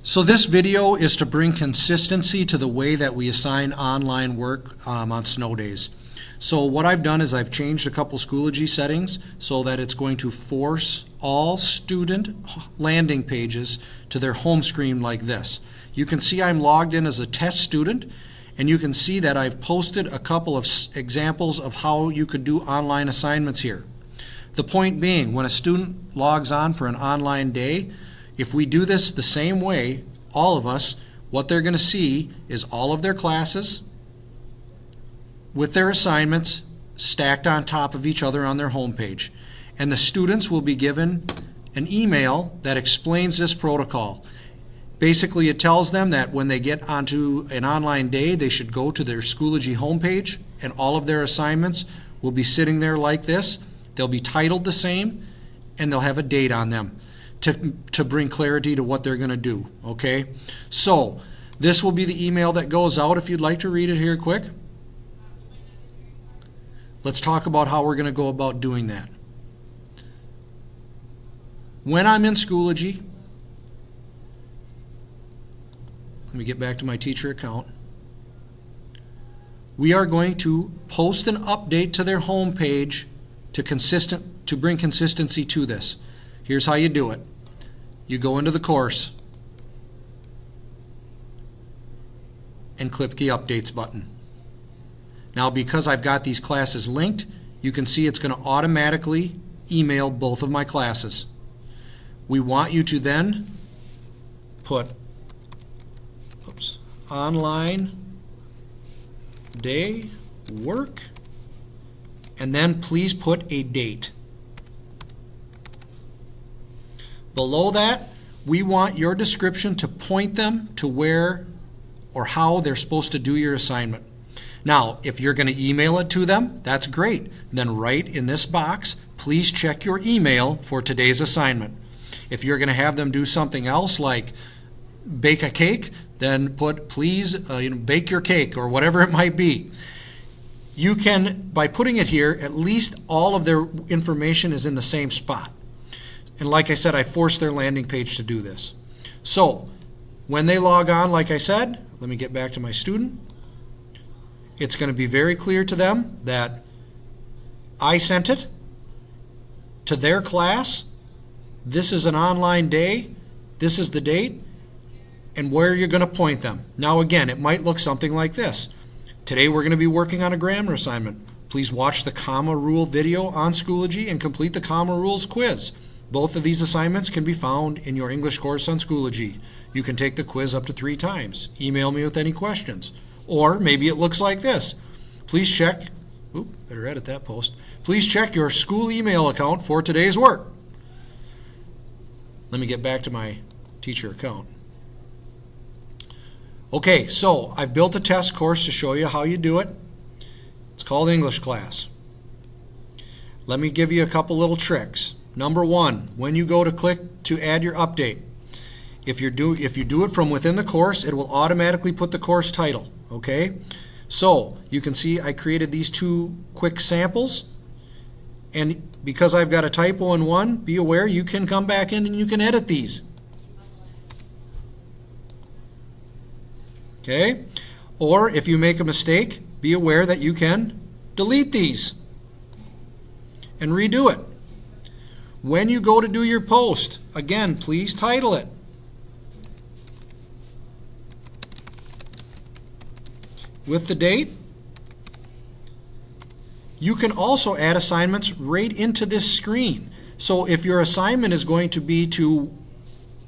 So this video is to bring consistency to the way that we assign online work on snow days. So what I've done is I've changed a couple Schoology settings so that it's going to force all student landing pages to their home screen like this. You can see I'm logged in as a test student, and you can see that I've posted a couple of examples of how you could do online assignments here. The point being, when a student logs on for an online day, if we do this the same way, all of us, what they're going to see is all of their classes with their assignments stacked on top of each other on their home page. And the students will be given an email that explains this protocol. Basically, it tells them that when they get onto an online day, they should go to their Schoology homepage, and all of their assignments will be sitting there like this. They'll be titled the same, and they'll have a date on them to bring clarity to what they're going to do. Okay? So, this will be the email that goes out if you'd like to read it here quick. Let's talk about how we're going to go about doing that. When I'm in Schoology, let me get back to my teacher account. We are going to post an update to their home page to bring consistency to this. Here's how you do it. You go into the course and click the Updates button. Now, because I've got these classes linked, you can see it's going to automatically email both of my classes. We want you to then put online day work, and then please put a date. Below that, we want your description to point them to where or how they're supposed to do your assignment. Now, if you're going to email it to them, that's great. Then write in this box, please check your email for today's assignment. If you're going to have them do something else like bake a cake, then put please bake your cake or whatever it might be. You can, by putting it here, at least all of their information is in the same spot. And like I said, I forced their landing page to do this. So when they log on, like I said, let me get back to my student. It's going to be very clear to them that I sent it to their class. This is an online day. This is the date and where you're going to point them. Now again, it might look something like this. Today we're going to be working on a grammar assignment. Please watch the comma rule video on Schoology and complete the comma rules quiz. Both of these assignments can be found in your English course on Schoology. You can take the quiz up to 3 times. Email me with any questions. Or maybe it looks like this. Please check, better edit that post. Please check your school email account for today's work. Let me get back to my teacher account. Okay, so I've built a test course to show you how you do it. It's called English Class. Let me give you a couple little tricks. Number 1, when you go to click to add your update, if you do it from within the course, it will automatically put the course title. Okay? So you can see I created these 2 quick samples, and because I've got a typo in one, be aware you can come back in and you can edit these. Okay? Or if you make a mistake, be aware that you can delete these and redo it. When you go to do your post, again, please title it. With the date. You can also add assignments right into this screen. So if your assignment is going to be to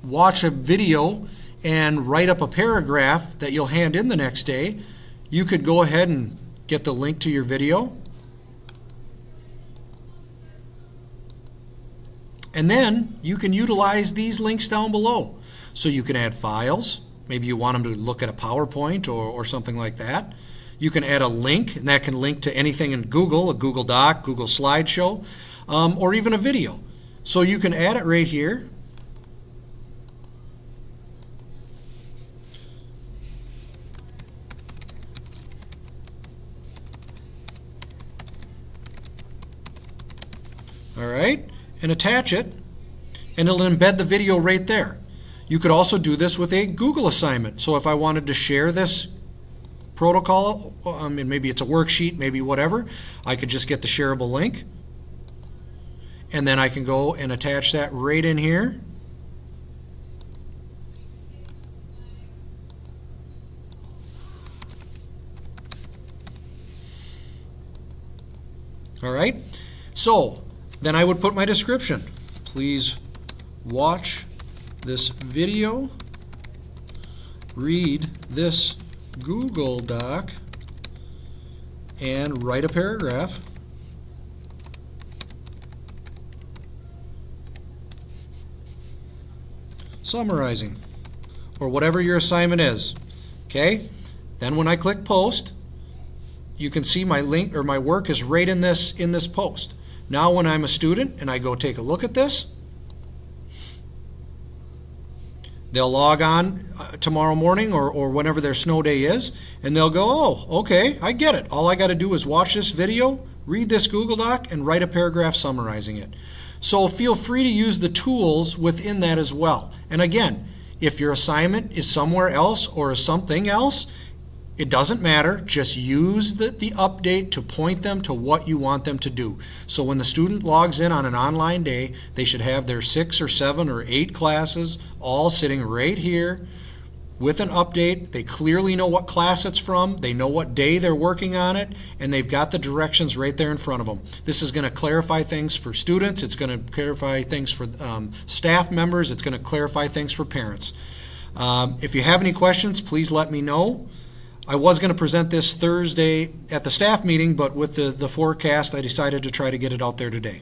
watch a video and write up a paragraph that you'll hand in the next day, you could go ahead and get the link to your video. And then you can utilize these links down below. So you can add files. Maybe you want them to look at a PowerPoint or something like that. You can add a link, and that can link to anything in Google, a Google Doc, Google Slideshow, or even a video. So you can add it right here. All right, and attach it, and it'll embed the video right there. You could also do this with a Google assignment. So if I wanted to share this protocol, and maybe it's a worksheet, maybe whatever, I could just get the shareable link, and then I can go and attach that right in here. All right, so then I would put my description. Please watch this video, read this Google Doc, and write a paragraph. Summarizing, or whatever your assignment is. Okay? Then when I click post, you can see my link or my work is right in this post. Now when I'm a student and I go take a look at this, they'll log on tomorrow morning or whenever their snow day is, and they'll go, oh, okay, I get it. All I got to do is watch this video, read this Google Doc, and write a paragraph summarizing it. So feel free to use the tools within that as well. And again, if your assignment is somewhere else or is something else, it doesn't matter. Just use the update to point them to what you want them to do. So when the student logs in on an online day, they should have their 6 or 7 or 8 classes all sitting right here with an update. They clearly know what class it's from, they know what day they're working on it, and they've got the directions right there in front of them. This is going to clarify things for students, it's going to clarify things for staff members, it's going to clarify things for parents. If you have any questions, please let me know. I was going to present this Thursday at the staff meeting, but with the forecast, I decided to try to get it out there today.